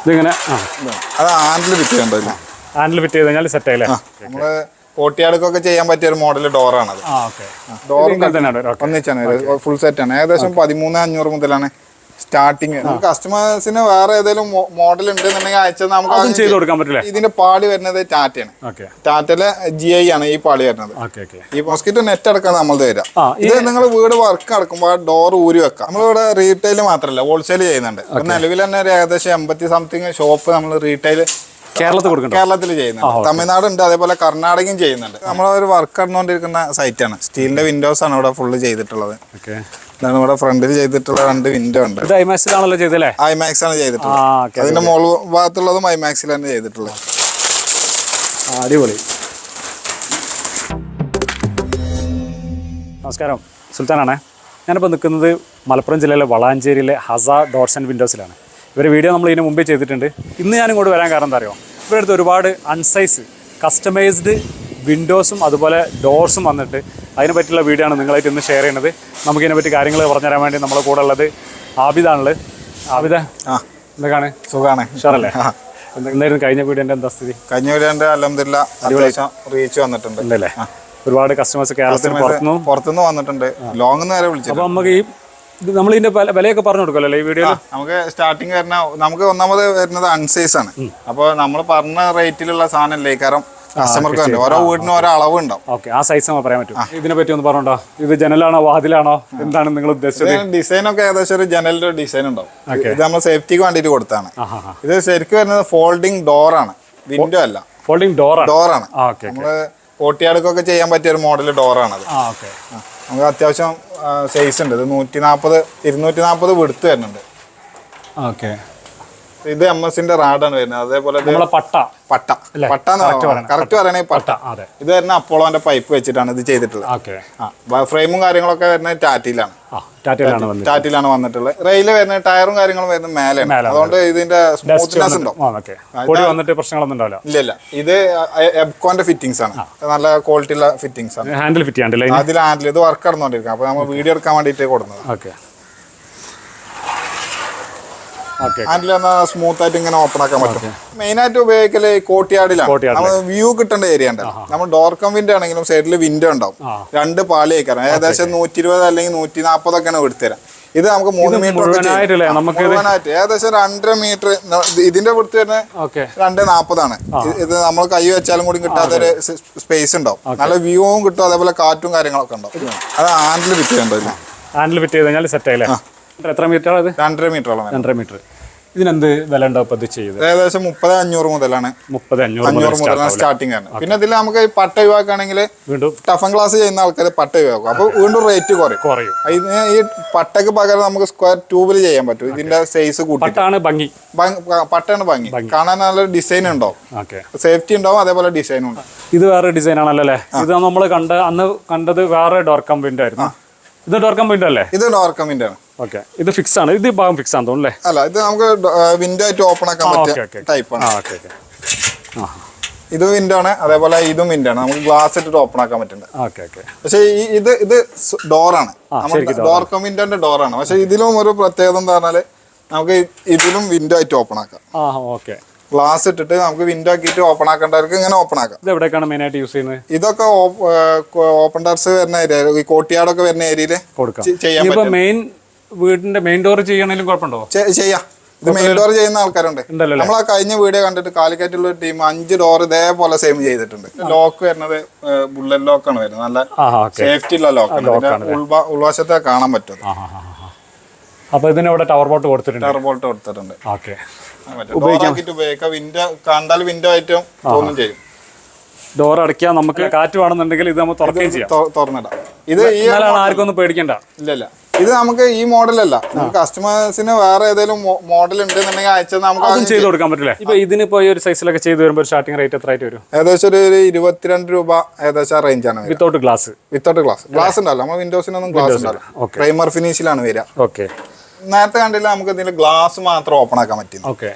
ഇതിങ്ങനെ അത് handle fit ചെയ്യണ്ടല്ലോ. Handle fit ചെയ്ത് കഴിഞ്ഞാൽ സെറ്റ് ആയില്ലേ? നമ്മള് കോട്ടിയാടൊക്കെ ചെയ്യാൻ പറ്റിയ ഒരു മോഡൽ ഡോറാണത്. ഡോർ ഒന്നിച്ചാണ്, ഫുൾ സെറ്റ് ആണ്. ഏകദേശം 13,500 മുതലാണ് സ്റ്റാർട്ടിങ്. കസ്റ്റമേഴ്സിന് വേറെ ഏതെങ്കിലും മോഡൽ ഉണ്ടെന്നുണ്ടെങ്കിൽ അയച്ചാൽ നമുക്ക് ചെയ്ത് കൊടുക്കാൻ പറ്റില്ല. ഇതിന്റെ പാളി വരുന്നത് ടാറ്റയാണ്. ടാറ്റയിലെ GI ആണ് ഈ പാളി വരുന്നത്. ഈ മോസ്കിറ്റോ നെറ്റ് അടക്കാണ് നമ്മൾ തരാം. ഇത് നിങ്ങൾ വീട് വർക്ക് നടക്കുമ്പോൾ ഡോർ ഊരി വെക്കാം. നമ്മളിവിടെ റീറ്റെയിൽ മാത്രമല്ല ഹോൾസെയിൽ ചെയ്യുന്നുണ്ട്. നിലവിൽ തന്നെ ഒരു ഏകദേശം 80 സംതിങ് ഷോപ്പ് നമ്മൾ റീറ്റെയിൽ കേരളത്തിൽ ചെയ്യുന്നുണ്ട്. തമിഴ്നാട് ഉണ്ട്, അതേപോലെ കർണാടകയും ചെയ്യുന്നുണ്ട്. നമ്മളൊരു വർക്ക് നടന്നുകൊണ്ടിരിക്കുന്ന സൈറ്റാണ്. സ്റ്റീലിന്റെ വിൻഡോസ് ആണ് ഇവിടെ ഫുള്ള് ചെയ്തിട്ടുള്ളത്. ഇതാണ് ഇവിടെ ഫ്രണ്ടിൽ ചെയ്തിട്ടുള്ള 2 വിൻഡോ ഉണ്ട്. ഐമാക്സ് ആണ് ചെയ്തിട്ടുള്ളത്. അതിന്റെ മുകൾ ഭാഗത്തുള്ളതും ഐമാക്സിൽ തന്നെ ചെയ്തിട്ടുള്ളത്. അടിപൊളി. നമസ്കാരം, സുൽത്താനാണേ. ഞാനിപ്പോൾ നിൽക്കുന്നത് മലപ്പുറം ജില്ലയിലെ വളാഞ്ചേരിയിലെ ഹസ ഡോർസ് ആൻഡ് വിൻഡോസിലാണ്. ഇവരുടെ വീഡിയോ നമ്മൾ ഇതിന് മുമ്പേ ചെയ്തിട്ടുണ്ട്. ഇന്ന് ഞാനിങ്ങോട്ട് വരാൻ കാരണം എന്താ അറിയോ, ഇവരുടെ അടുത്ത് ഒരുപാട് അൺസൈസ് കസ്റ്റമൈസ്ഡ് വിൻഡോസും അതുപോലെ ഡോർസും വന്നിട്ട് അതിനെ പറ്റിയുള്ള വീഡിയോ ആണ് നിങ്ങളായിട്ട് ഇന്ന് ഷെയർ ചെയ്യുന്നത്. നമുക്കിതിനെ പറ്റി കാര്യങ്ങൾ പറഞ്ഞുതരാൻ വേണ്ടി നമ്മളെ കൂടെ ഉള്ളത് ആബിദാണുള്ളത്. ആബിദ, എന്തൊക്കെയാണ്? സുഖമാണ്, ഉഷാറല്ലേ? എന്തായിരുന്നു കഴിഞ്ഞ വീഡിയോൻ്റെ എന്താ സ്ഥിതി? കഴിഞ്ഞ വീഡിയോൻ്റെ അൽഹംദുലില്ലാ അത്യാവശ്യം റീച്ച് വന്നിട്ടുണ്ട്. ഉണ്ടല്ലേ? ഒരുപാട് കസ്റ്റമേഴ്സ് കേരളത്തിന് പുറത്തുനിന്ന് വന്നിട്ടുണ്ട്, ലോങ് വരെ വിളിച്ചു. അപ്പോൾ നമുക്ക് ഈ നമ്മൾ ഇതിന്റെ വിലയൊക്കെ പറഞ്ഞു കൊടുക്കുമല്ലോ ഈ വീഡിയോയിൽ? നമുക്ക് സ്റ്റാർട്ടിങ് വരുന്ന നമുക്ക് ഒന്നാമത് വരുന്നത് അൺസൈസ് ആണ്. അപ്പോൾ നമ്മൾ പറഞ്ഞ റേറ്റിലുള്ള സാധനം കാരണം കസ്റ്റമർക്ക് വേണ്ടി ഓരോ വീടിനും ഓരോ അളവ് ഉണ്ടാവും. ഓക്കെ, ആ സൈസ് നമുക്ക് പറയാൻ പറ്റും. ഇതിനെ പറ്റി ഒന്ന് പറഞ്ഞോ. ഇത് ജനലാണോ വാതിലാണോ, എന്താണ് നിങ്ങൾ ഉദ്ദേശിച്ചത്? ഡിസൈൻ ഒക്കെ ഏകദേശം ഒരു ജനലിന്റെ ഡിസൈൻ ഉണ്ടാവും. ഇത് നമ്മൾ സേഫ്റ്റിക്ക് വേണ്ടിയിട്ട് കൊടുത്താണ്. ഇത് ശരിക്കും വരുന്നത് ഫോൾഡിംഗ് ഡോർ ആണ്, വിൻഡോ അല്ല. ഫോൾഡിംഗ് ഡോറാണ്. നമ്മള് കോട്ടിയാടൊക്കെ ചെയ്യാൻ പറ്റിയ ഒരു മോഡൽ ഡോറാണത്. നമുക്ക് അത്യാവശ്യം സൈസ് ഉണ്ട്. ഇത് 240 വിടുത്ത് വരുന്നുണ്ട്. ഇത് MS-ന്റെ റാഡാണ് വരുന്നത്. അതേപോലെ പട്ട കറക്റ്റ് പറയണേ പട്ട. ഇത് വരുന്ന അപ്പോളോന്റെ പൈപ്പ് വെച്ചിട്ടാണ് ഇത് ചെയ്തിട്ടുള്ളത്. ഫ്രെയിമും കാര്യങ്ങളൊക്കെ വരുന്നത് ടാറ്റയിലാണ് വന്നിട്ടുള്ളത്. റെയില് വരുന്ന ടയറും കാര്യങ്ങളും വരുന്നത് മേലെയാണ്. അതുകൊണ്ട് ഇതിന്റെ സ്മൂത്ത്നെസ് ഉണ്ടാവും. ഇല്ല, ഇത് എബ്കോന്റെ ഫിറ്റിംഗ്സ് ആണ്. നല്ല ക്വാളിറ്റി ഉള്ള ഫിറ്റിംഗ്സ് ആണ്. അതിൽ ഹാൻഡിൽ ഇത് വർക്ക് നടന്നുകൊണ്ടിരിക്കും. അപ്പൊ നമ്മൾ വീഡിയോ എടുക്കാൻ വേണ്ടിയിട്ട് കൊടുക്കുന്നത്. ഹാൻഡിൽ സ്മൂത്ത് ആയിട്ട് ഇങ്ങനെ ഓപ്പൺ ആക്കാൻ പറ്റും. മെയിൻ ആയിട്ട് ഉപയോഗിക്കല് കോട്ടിയാടിലാണ്. നമ്മൾ വ്യൂ കിട്ടേണ്ട ഏരിയ ഉണ്ട്. നമ്മൾ ഡോർ കം വിൻഡോ ആണെങ്കിലും സൈഡിൽ വിൻഡോ ഉണ്ടാവും. 2 പാളി വെക്കാം. ഏകദേശം 120 അല്ലെങ്കിൽ 140 ഒക്കെയാണ് എടുത്തുതരാം. ഇത് നമുക്ക് 3 മീറ്റർ മുഴുവനായിട്ട് ഏകദേശം 2.5 മീറ്റർ. ഇതിന്റെ വൃത്തി തന്നെ 2.40 ആണ്. ഇത് നമ്മൾ കൈ വെച്ചാലും കൂടി കിട്ടാത്തൊരു സ്പേസ് ഉണ്ടാവും. നല്ല വ്യൂവും കിട്ടും, അതേപോലെ കാറ്റും കാര്യങ്ങളൊക്കെ ഉണ്ടാവും. അത് ഹാൻഡിൽ ഫിറ്റ് ചെയ്യണ്ടല്ലോ. ഹാൻഡിൽ ഫിറ്റ് ചെയ്ത് കഴിഞ്ഞാൽ സെറ്റ് ആയില്ലേ? എത്ര മീറ്റർ? 2.5 മീറ്ററോളം. 2.5 മീറ്റർ. ഇതിനെന്ത് വില ഉണ്ടാവും ഇത് ചെയ്ത്? ഏകദേശം 30,500 മുതലാണ്. 30,500 മുതലാണ് സ്റ്റാർട്ടിംഗ് ആണ്. പിന്നെ ഇതിൽ നമുക്ക് പട്ട ഒഴിവാക്കുകയാണെങ്കിൽ വീണ്ടും ടഫൻ ക്ലാസ് ചെയ്യുന്ന ആൾക്കാർ പട്ട ഒഴിവാക്കും. അപ്പൊ വീണ്ടും റേറ്റ് കുറയും. ഈ പട്ടക്ക് പകരം നമുക്ക് സ്ക്വയർ ട്യൂബിൽ ചെയ്യാൻ പറ്റും. ഇതിന്റെ സൈസ് കൂട്ടിട്ടാണ് ഭംഗി. പട്ടയാണ് ഭംഗി. കാണാൻ നല്ല ഡിസൈൻ ഉണ്ടാവും, സേഫ്റ്റി ഉണ്ടാവും, അതേപോലെ ഡിസൈനും ഉണ്ടാവും. ഇത് വേറെ ഡിസൈൻ ആണല്ലോ അല്ലേ? ഇത് നമ്മൾ അന്ന് കണ്ടത് വേറെ ഡോർ കം വിൻഡോ ആയിരുന്നു. ഇത് ഡോർ കം വിൻഡോ അല്ലേ? ഇത് ഡോർ കം വിൻഡോ ആണ്. ഓക്കെ, ഇത് ഫിക്സ് ആണ്. ഇത് ഭാഗം ഫിക്സ് ആണെന്ന് തോന്നുന്നു അല്ലേ? അല്ല, ഇത് നമുക്ക് വിൻഡോ ആയിട്ട് ഓപ്പൺ ആക്കാൻ പറ്റിയ ടൈപ്പാണ്. ഇത് വിൻഡോ ആണ്, അതേപോലെ ഇതും വിൻഡോ ആണ്. നമുക്ക് ഗ്ലാസ് ഇട്ടിട്ട് ഓപ്പൺ ആക്കാൻ പറ്റുന്നുണ്ട്. പക്ഷേ ഇത് ഡോറാണ്, ഡോർ കം വിൻഡോന്റെ ഡോറാണ്. പക്ഷെ ഇതിലും ഒരു പ്രത്യേകത എന്താ പറഞ്ഞാല് നമുക്ക് ഇതിലും വിൻഡോ ആയിട്ട് ഓപ്പൺ ആക്കാം. ഗ്ലാസ് ഇട്ടിട്ട് നമുക്ക് വിൻഡോ ആക്കിയിട്ട് ഓപ്പൺ ആക്കേണ്ടവർക്ക് ഇങ്ങനെ ഓപ്പൺ ആക്കാം. ഇത് എവിടേക്കാണ് മെയിൻ ആയിട്ട് യൂസ് ചെയ്യുന്നത്? ഇതൊക്കെ ഓപ്പൺ ടെറസ് വരുന്ന ഏരിയ, ഈ കോട്ടിയാടൊക്കെ വരുന്ന ഏരിയയില് ചെയ്യാൻ പറ്റും. വീടിന്റെ മെയിൻ ഡോർ ചെയ്യണമെങ്കിലും കുഴപ്പമുണ്ടോ? ചെയ്യാം. ഇത് മെയിൻ ഡോർ ചെയ്യുന്ന ആൾക്കാരുണ്ട്. നമ്മൾ ആ കഴിഞ്ഞ വീഡിയോ കണ്ടിട്ട് കാലിക്കറ്റുള്ള ഒരു ടീം 5 ഡോർ ഇതേപോലെ സെയിം ചെയ്തിട്ടുണ്ട്. ലോക്ക് വരുന്നത് ബുള്ളറ്റ് ലോക്കാണ് വരുന്നത്. നല്ല സേഫ്റ്റി ഉള്ള ലോക്കാണ്. ഉൾവശത്തെ കാണാൻ പറ്റും. അപ്പൊ ഇതിനവിടെ ടവർ ബോൾട്ട് കൊടുത്തിട്ടുണ്ട്. ഉപയോഗിക്കാം. വിൻഡോ കണ്ടാൽ വിൻഡോ ആയിട്ടും തോന്നും ചെയ്യും. ഡോർ അടയ്ക്കാൻ നമുക്ക് കാറ്റ് വേണമെന്നുണ്ടെങ്കിൽ ഇത് നമ്മൾ തുറക്കുകയും ചെയ്യാം, തുറന്നിടാം. ഇത് ആർക്കും ഒന്നും പേടിക്കണ്ട. ഇല്ല, ഇത് നമുക്ക് ഈ മോഡലല്ല. നമുക്ക് കസ്റ്റമേഴ്സിന് വേറെ ഏതെങ്കിലും മോഡൽ ഉണ്ടെന്നുണ്ടെങ്കിൽ അയച്ചാൽ നമുക്ക് ചെയ്ത് കൊടുക്കാൻ പറ്റില്ല. ഇപ്പൊ ഇതിനിപ്പോ ഈ ഒരു സൈസിലൊക്കെ ചെയ്ത് വരുമ്പോൾ സ്റ്റാർട്ടിംഗ് റേറ്റ് എത്ര ആയിട്ട് വരും? ഏകദേശം ഒരു 22 രൂപ ഏകദേശം റേഞ്ച് ആണ്. വിത്തൗട്ട് ഗ്ലാസ് ഉണ്ടല്ലോ. നമ്മൾ വിൻഡോസിനൊന്നും ഗ്ലാസ് ഉണ്ടല്ലോ. പ്രൈമർ ഫിനിഷിലാണ് വരിക. നേരത്തെ കണ്ടില്ല, നമുക്ക് ഇതിന്റെ ഗ്ലാസ് മാത്രം ഓപ്പൺ ആക്കാൻ പറ്റും.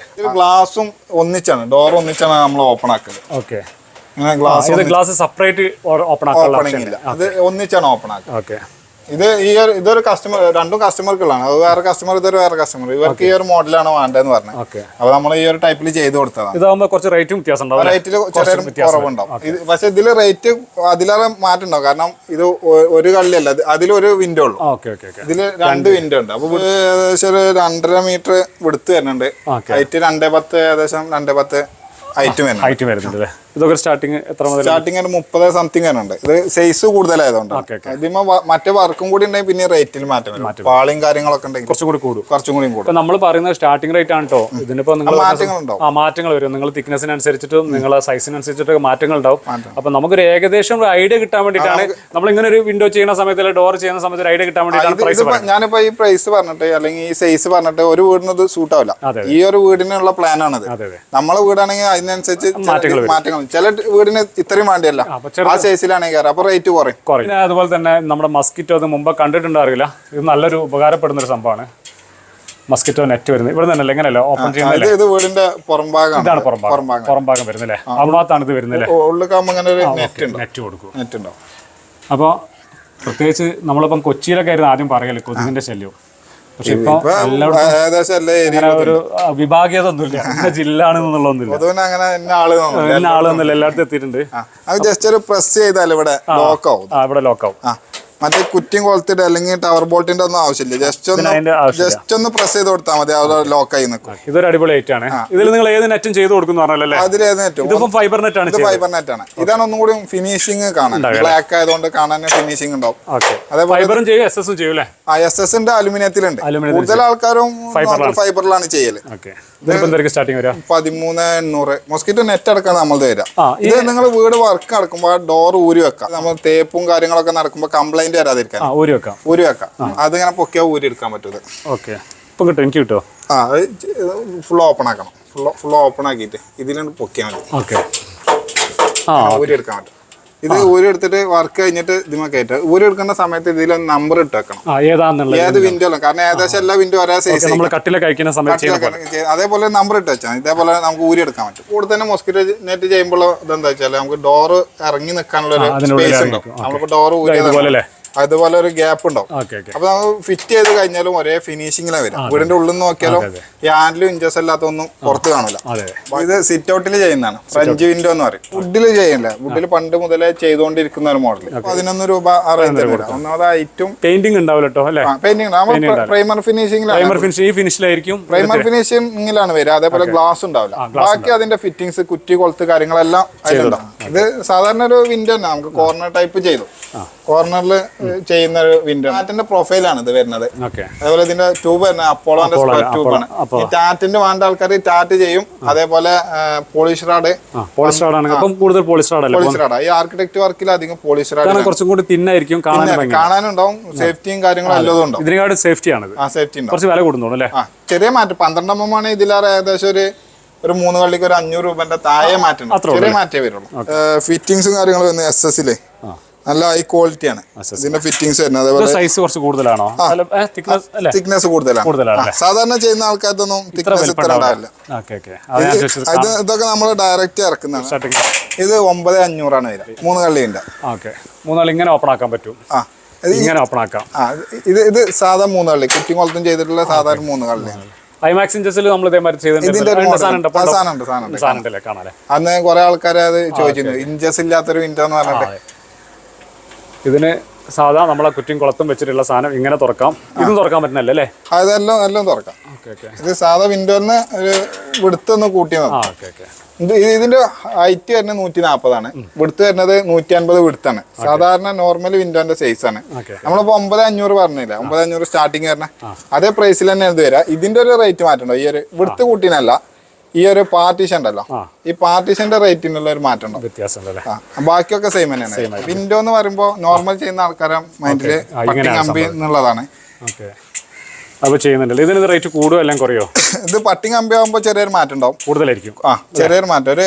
ഗ്ലാസും ഒന്നിച്ചാണ്, ഡോർ ഒന്നിച്ചാണ് നമ്മൾ ഓപ്പൺ ആക്കല്. ഗ്ലാസ് സെപ്പറേറ്റ് ഓപ്പൺ ആക്കാൻ ഇല്ല, അത് ഒന്നിച്ചാണ് ഓപ്പൺ ആക്കുക. ഇതൊരു കസ്റ്റമർ, രണ്ടും കസ്റ്റമർക്കുള്ളതാണ്. അത് വേറെ കസ്റ്റമർ, ഇതൊരു വേറെ കസ്റ്റമർ. ഇവർക്ക് ഈ ഒരു മോഡലാണ് വേണ്ടതെന്ന് പറഞ്ഞത്. അപ്പൊ നമ്മൾ ഈ ഒരു ടൈപ്പിൽ ചെയ്ത് കൊടുത്തതാണ്. ഇതാകുമ്പോൾ കുറച്ച് റേറ്റും വ്യത്യാസം ഉണ്ടാവും, റേറ്റിൽ ചെറിയൊരു കുറവുണ്ടാവും. പക്ഷെ ഇതിൽ റേറ്റ് അതിലേറെ മാറ്റം ഉണ്ടാവും. കാരണം ഇത് ഒരു കള്ളിയല്ല, അതിലൊരു വിൻഡോ ഉള്ളൂ. ഇതില് 2 വിൻഡോ ഉണ്ട്. അപ്പൊ ഏകദേശം ഒരു 2.5 മീറ്റർ വിടുത്ത് വരുന്നുണ്ട്. ഹൈറ്റ് 2.10, ഏകദേശം 2.10 ഹൈറ്റ് വരുന്നുണ്ട്. ഇതൊക്കെ സ്റ്റാർട്ടിങ് എത്ര മുതൽ? സ്റ്റാർട്ടിങ് ഒരു 30 സംതിങ് വരുന്നുണ്ട്. ഇത് സൈസ് കൂടുതലായതുകൊണ്ട് ഇതിന് മറ്റേ വർക്കും കൂടി ഉണ്ടെങ്കിൽ പിന്നെ റേറ്റിൽ മാറ്റം വരും. പാളിയും കാര്യങ്ങളൊക്കെ ഉണ്ടെങ്കിൽ കുറച്ചും കൂടി കൂടും. നമ്മൾ പറയുന്നത് സ്റ്റാർട്ടിംഗ് റേറ്റ് ആണ് കേട്ടോ. ഇതിനിപ്പോ നിങ്ങൾ മാറ്റങ്ങൾ വരും. നിങ്ങൾ തിക്നെസ്സിനനുസരിച്ചിട്ടും നിങ്ങളെ സൈസിനനുസരിച്ചിട്ട് മാറ്റങ്ങൾ ഉണ്ടാവും. അപ്പൊ നമുക്കൊരു ഏകദേശം ഒരു ഐഡിയ കിട്ടാൻ വേണ്ടിയിട്ടാണ് നമ്മൾ ഇങ്ങനെ ഒരു വിൻഡോ ചെയ്യുന്ന സമയത്ത്, ഡോർ ചെയ്യുന്ന സമയത്ത് ഒരു ഐഡിയ കിട്ടാൻ വേണ്ടിയിട്ടാണ്. ഞാനിപ്പോ ഈ പ്രൈസ് പറഞ്ഞിട്ട് അല്ലെങ്കിൽ ഈ സൈസ് പറഞ്ഞിട്ട് ഒരു വീടിനത് സൂട്ട് ആവില്ല. ഈ ഒരു വീടിനുള്ള പ്ലാൻ ആണത്. നമ്മളെ വീടാണെങ്കിൽ അതിനനുസരിച്ച് മാറ്റങ്ങൾ, ചില വീടിന് ഇത്രയും വേണ്ടിയല്ല, ആ സൈസിലാണെങ്കിൽ അപ്പൊ റേറ്റ് കുറയും. അതുപോലെ തന്നെ നമ്മുടെ മസ്കിറ്റോ അത് മുമ്പ് കണ്ടിട്ടുണ്ടാവില്ല. ഇത് നല്ലൊരു ഉപകാരപ്പെടുന്ന ഒരു സംഭവമാണ്. മസ്കിറ്റോ നെറ്റ് വരുന്നത് ഇവിടെ തന്നെ എങ്ങനെയല്ല ഓപ്പൺ ചെയ്യുന്നത്. ഇത് വീടിന്റെ പുറംഭാഗം, ഇതാണ് പുറംഭാഗം വരുന്നല്ലേ. അഭാഗത്താണ് ഇത് വരുന്നത്. നെറ്റ് കൊടുക്കും. അപ്പോൾ പ്രത്യേകിച്ച് നമ്മളിപ്പം കൊച്ചിയിലൊക്കെ ആയിരുന്നു ആദ്യം പറയല്ലേ കൊതുകിന്റെ ശല്യം. പക്ഷെ ഇപ്പൊ ഒരു വിഭാഗീയത ഒന്നുമില്ല, ഇന്ന ജില്ല ആണെന്നുള്ളതൊന്നുമില്ല, ആളൊന്നുമില്ല, എല്ലായിടത്തും എത്തിയിട്ടുണ്ട്. ജസ്റ്റ് ഒരു പ്രസ് ചെയ്താൽ ഇവിടെ ലോക്കാവും. മറ്റേ കുറ്റിയും കൊളുത്തിട്ട് അല്ലെങ്കിൽ ടവർ ബോൾട്ടിന്റെ ഒന്നും ആവശ്യമില്ല. ജസ്റ്റ് ഒന്ന് പ്രസ് ചെയ്ത് കൊടുത്താൽ മതി, അവിടെ ലോക്കായി നിൽക്കും. ഇതൊരു അടിപൊളി നെറ്റ് ആണ്. ഇതിൽ നിങ്ങൾ ഏത് നെറ്റും ചെയ്ത് കൊടുക്കുന്നു പറഞ്ഞല്ലേ? അതിൽ ഏത് നെറ്റും. ഇതിപ്പോ ഫൈബർ നെറ്റ് ആണ്. ഇതാണ് ഒന്നും കൂടി ഫിനിഷിംഗ് കാണാൻ, ബ്ലാക്ക് ആയതുകൊണ്ട് കാണാൻ ഫിനിഷിംഗ് ഉണ്ടാവും. ഫൈബറും ചെയ്യും, എസ്എസും ചെയ്യൂലേ? എസ്എസിന്റെ അലുമിനിയത്തിലുണ്ട്. കൂടുതൽ ആൾക്കാരും ഫൈബറിലാണ് ചെയ്യല്. 13,800. മോസ്കിറ്റോ നെറ്റ് അടക്കം നമ്മൾ തരാം. ഇത് നിങ്ങൾ വീട് വർക്ക് നടക്കുമ്പോൾ ഡോർ ഊരി വെക്കാം. നമ്മൾ തേപ്പും കാര്യങ്ങളൊക്കെ നടക്കുമ്പോൾ കംപ്ലൈന്റ് വരാതിരിക്കാൻ ഊരി വെക്കാം. അതിങ്ങനെ പൊക്കിയാൽ ഊരി എടുക്കാൻ പറ്റും. എനിക്ക് കിട്ടോ? ഫുൾ ഓപ്പൺ ആക്കണം. ഫുൾ ഓപ്പൺ ആക്കിയിട്ട് ഇതിലാണ് പൊക്കിയാൽ മതി. ഊരി എടുക്കാൻ പറ്റും. ഇത് ഊരി എടുത്തിട്ട് വർക്ക് കഴിഞ്ഞിട്ട് ഇതിമ കയറ്റുക. ഊരി എടുക്കേണ്ട സമയത്ത് ഇതിൽ നമ്പർ ഇട്ട് വെക്കണം, ഏത് വിൻഡോ. കാരണം ഏകദേശം എല്ലാ വിൻഡോ ഒരേ സൈസ്. അതേപോലെ നമ്പർ ഇട്ട് വെച്ചാൽ ഇതേപോലെ നമുക്ക് ഊരി എടുക്കാൻ പറ്റും. കൂടെ തന്നെ മോസ്കിറ്റോ നെറ്റ് ചെയ്യുമ്പോൾ ഇതെന്താ വെച്ചാൽ നമുക്ക് ഡോറ് ഇറങ്ങി നിൽക്കാനുള്ള ഒരു സ്പേസ് ഉണ്ടാവും. നമ്മളിപ്പോ ഡോറ് ഊരി അതുപോലെ ഒരു ഗ്യാപ്പ് ഉണ്ടാവും. അപ്പൊ നമുക്ക് ഫിറ്റ് ചെയ്ത് കഴിഞ്ഞാലും ഒരേ ഫിനിഷിങ്ങിലാണ് വരും. വീടിന്റെ ഉള്ളിൽ നിന്ന് നോക്കിയാലും ഈ ഹാൻഡിലും ഇഞ്ചസ് അല്ലാത്തൊന്നും പുറത്ത് കാണില്ല. ഇത് സിറ്റ് ഔട്ടിൽ ചെയ്യുന്നതാണ്, ഫ്രഞ്ച് വിൻഡോ എന്ന് പറയും. വുഡിൽ ചെയ്യില്ല. വുഡിൽ പണ്ട് മുതലേ ചെയ്തുകൊണ്ടിരിക്കുന്ന ഒരു മോഡൽ. 11 രൂപ ആ റേഞ്ച് വരും. ഒന്നാമത് ഐറ്റും പെയിന്റിംഗ് ഉണ്ടാവില്ല. പെയിന്റിംഗ് പ്രൈമർ ഫിനിഷിംഗിലാണ് വരിക. അതേപോലെ ഗ്ലാസ് ഉണ്ടാവില്ല. ബാക്കി അതിന്റെ ഫിറ്റിംഗ്സ്, കുറ്റി, കൊളുത്ത് കാര്യങ്ങളെല്ലാം അതിലുണ്ടാവും. ഇത് സാധാരണ ഒരു വിൻഡോ തന്നെ. നമുക്ക് കോർണർ ടൈപ്പ് ചെയ്തു. കോർണറിൽ ചെയ്യുന്ന ഒരു വിൻഡോ. ടാറ്റിന്റെ പ്രൊഫൈലാണ് ഇത് വരുന്നത്. അതേപോലെ ഇതിന്റെ ട്യൂബ് തന്നെ അപ്പോളോന്റെ ട്യൂബാണ്. ഈ ടാറ്റിന്റെ വേണ്ട ആൾക്കാർ ടാറ്റ് ചെയ്യും. അതേപോലെ പോളിഷ് റാഡ്. ഈ ആർക്കിടെക്ട് വർക്കിൽ അധികം പോളിഷ് റാഡ് കുറച്ചും കൂടി തിന്നായിരിക്കും, കാണാനുണ്ടാവും. സേഫ്റ്റിയും കാര്യങ്ങളും എല്ലാം ഉണ്ടാവും. ഇതിനെക്കാട് സേഫ്റ്റി ആണ്. സേഫ്റ്റി കുറച്ച് വില കൂടുന്നു അല്ലേ? ചെറിയ മാറ്റം. 12 mm ആണ്. ഇതിലേറെ ഏകദേശം ഒരു 3 കള്ളിക്ക് ഒരു 500 രൂപന്റെ താഴെ മാറ്റം, ചെറിയ മാറ്റേ വരുള്ളൂ. ഫിറ്റിംഗ്സും കാര്യങ്ങളും വരുന്നത് SS നല്ല ഹൈ ക്വാളിറ്റി ആണ് ഇതിന്റെ ഫിറ്റിംഗ്സ് വരുന്നത്. അതേപോലെ സൈസ് കുറച്ച് കൂടുതലാണോ? തിക്നെസ് കൂടുതലാണ്. സാധാരണ ചെയ്യുന്ന ആൾക്കാർക്കൊന്നും തിക്നെസ് ഇത്ര ഉണ്ടാവില്ല. ഇതൊക്കെ നമ്മൾ ഡയറക്റ്റ് ഇറക്കുന്നതാണ്. ഇത് 9,500 ആണ് വരിക. 3 കള്ളിയുണ്ട്. 3 കള്ളി ഇങ്ങനെ ഓപ്പൺ ആക്കാൻ പറ്റും. ഇങ്ങനെ ഓപ്പൺ ആക്കാം. ഇത് സാധാ 3 കള്ളി, കുറ്റിയും കൊളുത്തും ചെയ്തിട്ടുള്ള സാധാരണ 3 കള്ളിയാണ്. ഐമാക്സ് ഇഞ്ചസിൽ നമ്മൾ ഇതേമാതിരി അന്ന് കുറെ ആൾക്കാരെ അത് ചോദിച്ചിരുന്നു, ഇഞ്ചസ് ഇല്ലാത്തൊരു വിൻഡോ എന്ന് പറഞ്ഞിട്ട്. ഇതിന് സാധാ നമ്മളെ കുറ്റിയും കുളത്തും വെച്ചിട്ടുള്ള സാധനം ഇങ്ങനെ തുറക്കാം. ഇതും തുറക്കാൻ പറ്റുന്നല്ലേ അല്ലേ? അതെല്ലാം തുറക്കാം. ഇത് സാധാ വിൻഡോന്ന് ഒരു വിടുത്തൊന്ന് കൂട്ടിയാൽ മതി. ഇതിന്റെ ഹൈറ്റ് വരുന്നത് 140 ആണ്. വിടുത്ത് വരുന്നത് 150 വിടുത്താണ്. സാധാരണ നോർമൽ വിൻഡോന്റെ സൈസ് ആണ്. നമ്മളിപ്പോ 9,500 പറഞ്ഞില്ല, 9,500 സ്റ്റാർട്ടിങ് വരുന്ന അതേ പ്രൈസിൽ തന്നെ ഇത് വരാം. ഇതിന്റെ ഒരു റേറ്റ് മാറ്റണ്ടോ? ഈ ഒരു വിടുത്ത് കൂട്ടിനല്ല, ഈ ഒരു പാർട്ടീഷൻ ഉണ്ടല്ലോ, ഈ പാർട്ടീഷന്റെ റേറ്റിനുള്ള ഒരു മാറ്റം ഉണ്ടോ? വ്യത്യാസം. ബാക്കിയൊക്കെ സെയിം തന്നെയാണ്. വിൻഡോ എന്ന് പറയുമ്പോൾ നോർമൽ ചെയ്യുന്ന ആൾക്കാരെ മൈൻഡില് കമ്പി എന്നുള്ളതാണ്. അപ്പൊ ചെയ്യുന്നുണ്ടല്ലോ. ഇതിന് റേറ്റ് കൂടുമോ എല്ലാം കുറയോ? ഇത് പട്ടിങ് കമ്പി ആകുമ്പോൾ ചെറിയൊരു മാറ്റം ഉണ്ടാവും, കൂടുതലായിരിക്കും. ചെറിയൊരു മാറ്റം. ഒരു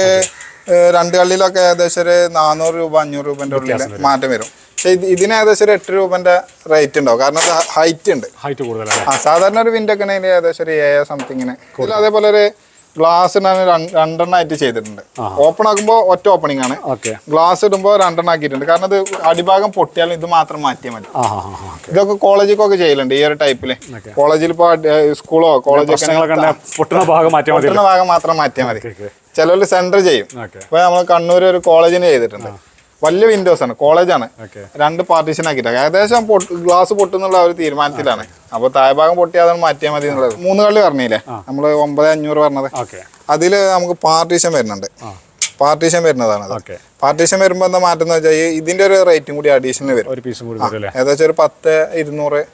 2 കള്ളിയിലൊക്കെ ഏകദേശം ഒരു 400 രൂപ 500 രൂപന്റെ ഉള്ളിൽ മാറ്റം വരും. പക്ഷെ ഇതിന് ഏകദേശം ഒരു 8 രൂപന്റെ റേറ്റ് ഉണ്ടാവും. കാരണം ഹൈറ്റ് ഉണ്ട്, ഹൈറ്റ് കൂടുതലാണ്. സാധാരണ ഒരു വിൻഡോ ഒക്കെ ഏകദേശം ഒരു 7 സംതിങ്ങിന്. അതേപോലെ ഒരു ഗ്ലാസ് ഞാൻ രണ്ടെണ്ണമായിട്ട് ചെയ്തിട്ടുണ്ട്. ഓപ്പൺ ആക്കുമ്പോൾ ഒറ്റ ഓപ്പണിംഗ് ആണ്. ഗ്ലാസ് ഇടുമ്പോൾ രണ്ടെണ്ണം ആക്കിയിട്ടുണ്ട്. കാരണം ഇത് അടിഭാഗം പൊട്ടിയാലും ഇത് മാത്രം മാറ്റിയാൽ മതി. ഇതൊക്കെ കോളേജിലൊക്കെ ചെയ്യലുണ്ട് ഈ ഒരു ടൈപ്പില്. കോളേജിൽ ഇപ്പോൾ സ്കൂളോ കോളേജൊക്കെ പൊട്ടുന്ന ഭാഗം മാത്രം മാറ്റിയാൽ മതി. ചിലവർ സെന്റർ ചെയ്യും. ഇപ്പൊ നമ്മൾ കണ്ണൂർ ഒരു കോളേജിന് ചെയ്തിട്ടുണ്ട്. വലിയ വിൻഡോസ് ആണ്, കോളേജാണ്. 2 പാർട്ടീഷൻ ആക്കിയിട്ടാണ്. ഏകദേശം ഗ്ലാസ് പൊട്ടുന്നുള്ള ഒരു തീരുമാനത്തിലാണ്. അപ്പൊ താഴ്ഭാഗം പൊട്ടിയാൽ മാറ്റിയാൽ മതി എന്നുള്ളത്. 3 കള്ളി പറഞ്ഞില്ലേ നമ്മള് 9500 പറഞ്ഞത്, അതില് നമുക്ക് പാർട്ടീഷൻ വരുന്നുണ്ട്. പാർട്ടീഷൻ വരുന്നതാണ്. പാർട്ടീഷൻ വരുമ്പോ എന്താ മാറ്റുന്ന വെച്ചാൽ ഇതിന്റെ ഒരു റേറ്റും കൂടി അഡീഷണൽ വരും. ഏകദേശം ഒരു 10-200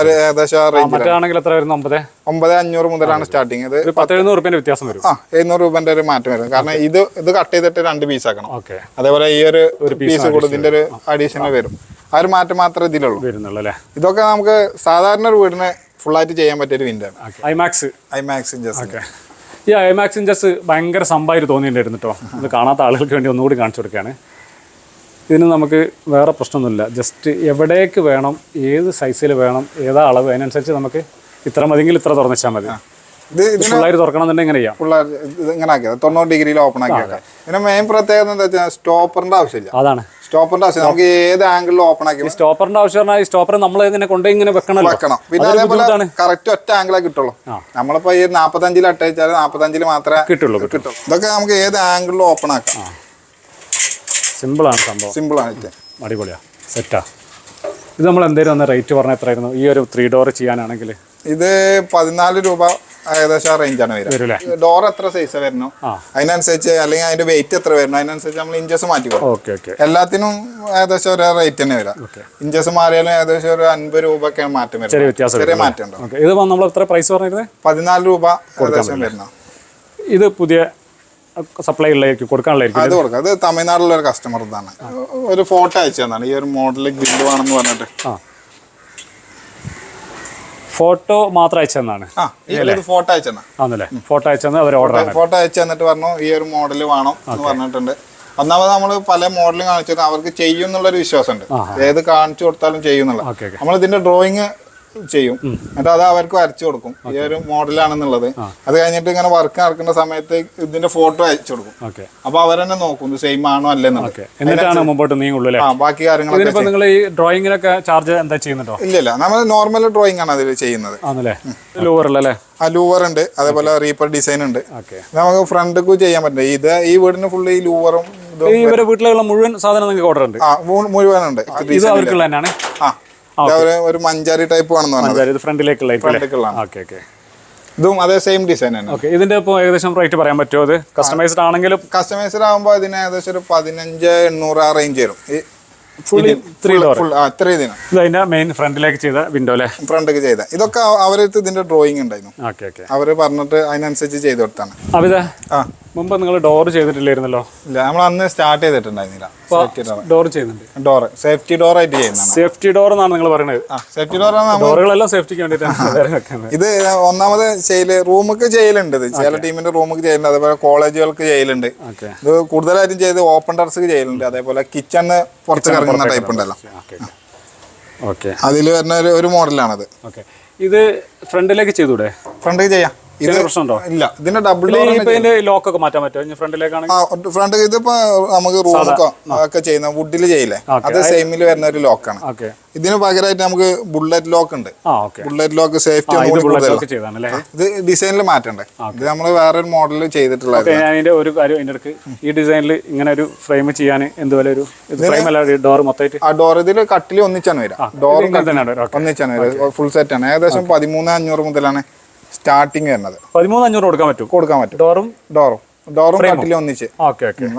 ഏകദേശം 9500 മുതലാണ് സ്റ്റാർട്ടിങ്. ഇത് 700 രൂപന്റെ ഒരു മാറ്റം വരും. കാരണം ഇത് കട്ട് ചെയ്തിട്ട് 2 പീസ് ആക്കണം. അതേപോലെ ഈ ഒരു പീസ് കൂടെ ഇതിന്റെ ഒരു അഡീഷണൽ വരും. ആ ഒരു മാറ്റം മാത്രമേ ഇതിലുള്ളൂ. ഇതൊക്കെ നമുക്ക് സാധാരണ ഒരു വീടിന് ഫുൾ ആയിട്ട് ചെയ്യാൻ പറ്റിയ ഒരു വിൻഡോ ആണ്. IMAX inches. ഈ ഐമാക്സ് ഇഞ്ചസ് ഭയങ്കര സംഭവമായിട്ട് തോന്നിയിട്ടുണ്ടായിരുന്നു കേട്ടോ. ഇത് കാണാത്ത ആളുകൾക്ക് വേണ്ടി ഒന്നുകൂടി കാണിച്ചു കൊടുക്കുകയാണ്. ഇതിന് നമുക്ക് വേറെ പ്രശ്നമൊന്നുമില്ല. ജസ്റ്റ് എവിടേക്ക് വേണം, ഏത് സൈസിൽ വേണം, ഏതാ അളവ്, അതിനനുസരിച്ച് നമുക്ക് ഇത്ര മതിയെങ്കിൽ ഇത്ര തുറന്നിച്ചാൽ മതി. ഇത് ഫുള്ളായിട്ട് തുറക്കണമെന്നുണ്ടെങ്കിൽ ഇങ്ങനെ ചെയ്യാം. ഇങ്ങനെ ആക്കിയത് 90 ഡിഗ്രിയിൽ ഓപ്പൺ ആക്കിയത്. പിന്നെ മെയിൻ പ്രത്യേകത എന്താ വെച്ചാൽ സ്റ്റോപ്പറിന്റെ ആവശ്യമില്ല. അതാണ് സ്റ്റോപ്പറിന്റെ ആവശ്യം. നമുക്ക് ഏത് ആംഗിളിൽ ഓപ്പൺ ആക്കി. സ്റ്റോപ്പറിന്റെ ആവശ്യം പറഞ്ഞാൽ ഈ സ്റ്റോപ്പർ നമ്മൾ ഇങ്ങനെ കൊണ്ടുപോയി ഇങ്ങനെ വെക്കണം. പിന്നെ അതേപോലെ കറക്റ്റ് ഒറ്റ ആംഗിളേ കിട്ടുള്ളൂ. നമ്മളിപ്പോ ഈ 45 അട്ടച്ചാൽ 45 മാത്രമേ കിട്ടുള്ളൂ. ഇതൊക്കെ നമുക്ക് ഏത് ആംഗിളിൽ ഓപ്പൺ ആക്കാം. സിമ്പിളാണ് സംഭവം. സിമ്പിളാണ്. അടിപൊളിയാ, സെറ്റാ. ഇത് നമ്മൾ എന്തായാലും ഒന്ന് റേറ്റ് പറഞ്ഞാൽ എത്രയായിരുന്നു ഈ ഒരു 3 ഡോർ ചെയ്യാനാണെങ്കിൽ? ഇത് 14 രൂപ ഏകദേശം ആ റേഞ്ചാണ് വരിക. ഡോർ എത്ര സൈസ് വരുന്നു അതിനനുസരിച്ച്, അല്ലെങ്കിൽ അതിന്റെ വെയിറ്റ് എത്ര വരുന്നു അതിനനുസരിച്ച് നമ്മൾ ഇഞ്ചസ് മാറ്റി കൊടുക്കും. എല്ലാത്തിനും ഏകദേശം ഒരേ റേറ്റ് തന്നെ വരാം. ഇഞ്ചസ് മാറിയാലും ഏകദേശം ഒരു 50 രൂപയൊക്കെയാണ് മാറ്റം വരുന്നത്. ചെറിയ മാറ്റം ഉണ്ടാവും. ഇത് നമ്മൾ എത്ര പ്രൈസ് പറഞ്ഞിരുന്നത്? 14 രൂപ ഏകദേശം വരുന്ന. ഇത് പുതിയ സപ്ലൈ ഉള്ളതായിരിക്കും, കൊടുക്കാനുള്ളതായിരിക്കും. അത് കൊടുക്കാം. അത് തമിഴ്നാട്ടിലുള്ള ഒരു കസ്റ്റമർ ഇതാണ്. ഒരു ഫോട്ടോ അയച്ചു തന്നാണ് ഈ ഒരു മോഡൽ ഗ്രില്ല് വേണമെന്ന് പറഞ്ഞിട്ട്. ഫോട്ടോ മാത്രം അയച്ചെന്നാണ്. ഫോട്ടോ അയച്ചെന്നാ ഫോട്ടോ അയച്ചെന്ന് അവർ ഓർഡർ ഫോട്ടോ അയച്ചു തന്നിട്ട് പറഞ്ഞു ഈ ഒരു മോഡൽ വേണം എന്ന് പറഞ്ഞിട്ടുണ്ട്. ഒന്നാമത് നമ്മൾ പല മോഡലും കാണിച്ചു അവർക്ക് ചെയ്യും എന്നുള്ളൊരു വിശ്വാസമുണ്ട്. ഏത് കാണിച്ചു കൊടുത്താലും ചെയ്യുന്നുള്ള. നമ്മൾ ഇതിന്റെ ഡ്രോയിങ് ചെയ്യും, എന്നിട്ട് അത് അവർക്ക് വരച്ചു കൊടുക്കും ഈ ഒരു മോഡലാണെന്നുള്ളത്. അത് കഴിഞ്ഞിട്ട് ഇങ്ങനെ വർക്ക് നടക്കുന്ന സമയത്ത് ഇതിന്റെ ഫോട്ടോ അയച്ചു കൊടുക്കും. അപ്പൊ അവരെന്നെ നോക്കും ഇത് സെയിം ആണോ അല്ലെന്നുള്ളത്. എന്നിട്ടാണ് മുമ്പോട്ട് നീങ്ങുള്ളൂ. ബാക്കി കാര്യങ്ങളൊക്കെ നിങ്ങൾ ഈ ഡ്രോയിങ്ങിനൊക്കെ ചാർജ് എന്താ ചെയ്യുന്നുണ്ടോ? ഇല്ല, നമ്മൾ നോർമൽ ഡ്രോയിങ് ആണ് അതിൽ ചെയ്യുന്നത്. ലൂവർ ഉണ്ട്, അതേപോലെ റീപ്പർ ഡിസൈൻ ഉണ്ട്. നമുക്ക് ഫ്രണ്ടിക്കും ചെയ്യാൻ പറ്റില്ല. ഇത് ഈ വീടിന് ഫുള്ള് ഈ ലൂവറും ഇവരെ വീട്ടിലുള്ള മുഴുവൻ സാധനം നിങ്ങൾക്ക് ഓർഡർ ഉണ്ട്? മുഴുവനുണ്ട്. ഇത് അവർക്കുള്ള തന്നെയാണ്. ഒരു മഞ്ചാരി ടൈപ്പ് ആണെന്ന് ഫ്രണ്ടിലേക്കുള്ള. ഇതും അതേ സെയിം ഡിസൈൻ തന്നെ. ഇതിന്റെ ഇപ്പോൾ ഏകദേശം റേറ്റ് പറയാൻ പറ്റുമോ? അത് കസ്റ്റമൈസ്ഡ് ആണെങ്കിലും കസ്റ്റമൈസ്ഡ് ആകുമ്പോൾ അതിന് ഏകദേശം ഒരു 1500 ആ റേഞ്ച് വരും. ഇതിന്റെ മെയിൻ ഫ്രണ്ടിലേക്ക് ചെയ്ത വിൻഡോ അല്ലേ? ഫ്രണ്ടിലേക്ക് ചെയ്ത ഇതൊക്കെ അവരടുത്ത് ഇതിന്റെ ഡ്രോയിങ് ഉണ്ടായിരുന്നു. അവര് പറഞ്ഞിട്ട് അതിനനുസരിച്ച് ചെയ്ത് കൊടുത്താണ്. മുമ്പ് നിങ്ങൾ ഡോർ ചെയ്തിട്ടില്ലായിരുന്നല്ലോ? ഇല്ല, നമ്മൾ അന്ന് സ്റ്റാർട്ട് ചെയ്തിട്ടുണ്ടായിരുന്നില്ല. ഡോർ ചെയ്യുന്നുണ്ട്. ഡോർ സേഫ്റ്റി ഡോർ ആയിട്ട് ചെയ്യുന്നത്. സേഫ്റ്റി ഡോർ എന്നാണ് നിങ്ങൾ പറയുന്നത്? സേഫ്റ്റി ഡോർ ഡോറുകളെല്ലാം സേഫ്റ്റിക്ക് വേണ്ടിയിട്ടാണ്. ഇത് ഒന്നാമത് ചെയ്യല് റൂമൊക്കെ ചെയ്യലുണ്ട്. ചില ടീമിന്റെ റൂമൊക്കെ ചെയ്യുന്നുണ്ട്, അതേപോലെ കോളേജുകൾക്ക് ചെയ്യലുണ്ട്. ഇത് കൂടുതലായിട്ടും ചെയ്ത് ഓപ്പൺ ടെറസ് ചെയ്യലുണ്ട്. അതേപോലെ കിച്ചണ് പുറത്ത് ഇറങ്ങുന്ന ടൈപ്പ് ഉണ്ടല്ലോ, അതിൽ വരുന്ന ഒരു മോഡലാണത്. ഇത് ഫ്രണ്ടിലേക്ക് ചെയ്തൂടെ? ഫ്രണ്ടിലേക്ക് ചെയ്യാം. പ്രശ്നമുണ്ടോ? ഇല്ല, ഇതിന്റെ ഡബിൾ ലോക്ക് ഒക്കെ മാറ്റാൻ പറ്റുമോ ഫ്രണ്ടിലേക്കാണെങ്കിൽ? ഫ്രണ്ട് ഇതിപ്പോ നമുക്ക് റൂമൊക്കെ ചെയ്യുന്ന വുഡിൽ ചെയ്യില്ലേ, അത് സെയിമിൽ വരുന്ന ഒരു ലോക്കാണ്. ഇതിന് പകരമായിട്ട് നമുക്ക് ബുള്ളറ്റ് ലോക്ക് ഉണ്ട്. ബുള്ളറ്റ് ലോക്ക് സേഫ്റ്റി ഇത് ഡിസൈനിൽ മാറ്റണ്ടേ. ഇത് നമ്മൾ വേറൊരു മോഡൽ ചെയ്തിട്ടുള്ളത്. അതിന്റെ ഒരു കാര്യം ഇതിന്റെ ഇടയ്ക്ക് ഈ ഡിസൈനിൽ ഇങ്ങനെ ഒരു ഫ്രെയിം ചെയ്യാൻ എന്തുപോലെ ഒരു ഡോർ മൊത്തമായിട്ട് ആ ഡോർ ഇതിൽ കട്ടിൽ ഒന്നിച്ചാണ് വരാം. ഡോർ ഒന്നിച്ചാണ് വരാം. ഫുൾ സെറ്റ് ആണ്. ഏകദേശം 13,500 മുതലാണ് സ്റ്റാർട്ടിങ് വരുന്നത്. 13,500 കൊടുക്കാൻ പറ്റും. ഡോറും കട്ടിലും ഒന്നിച്ച്.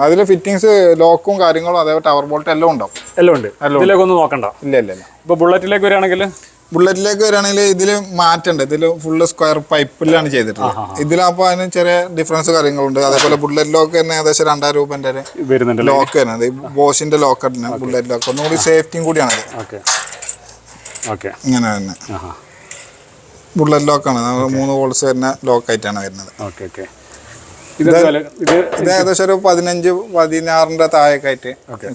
അതിൽ ഫിറ്റിംഗ്സ് ലോക്കും കാര്യങ്ങളും അതേപോലെ ടവർ ബോൾട്ട് എല്ലാം ഉണ്ടാവും. ഇതിലേക്കൊന്നും നോക്കണ്ട. ഇല്ല. ഇപ്പൊ ബുള്ളറ്റിലേക്ക് വരികയാണെങ്കിൽ ഇതിൽ മാറ്റണ്ട്. ഇതിൽ ഫുള്ള് സ്ക്വയർ പൈപ്പിലാണ് ചെയ്തിട്ടുള്ളത്. ഇതിലപ്പോ അതിന് ചെറിയ ഡിഫറൻസ് കാര്യങ്ങളുണ്ട്. അതേപോലെ ബുള്ളറ്റ് ലോക്ക് തന്നെ ഏകദേശം 2000 രൂപന്റെ ലോക്ക് വരുന്നത്. ബോസിന്റെ ലോക്ക് ബുള്ളറ്റ് ലോക്ക് ഒന്നുകൂടി സേഫ്റ്റിയും കൂടിയാണ്. ഇങ്ങനെ തന്നെ ബുള്ളറ്റ് ലോക്കാണ്. 3 വോൾട്ട്സ് വരുന്ന ലോക്കായിട്ടാണ് വരുന്നത്. ഇത് ഇത് ഏകദേശം ഒരു 15-16 താഴേക്ക് ആയിട്ട്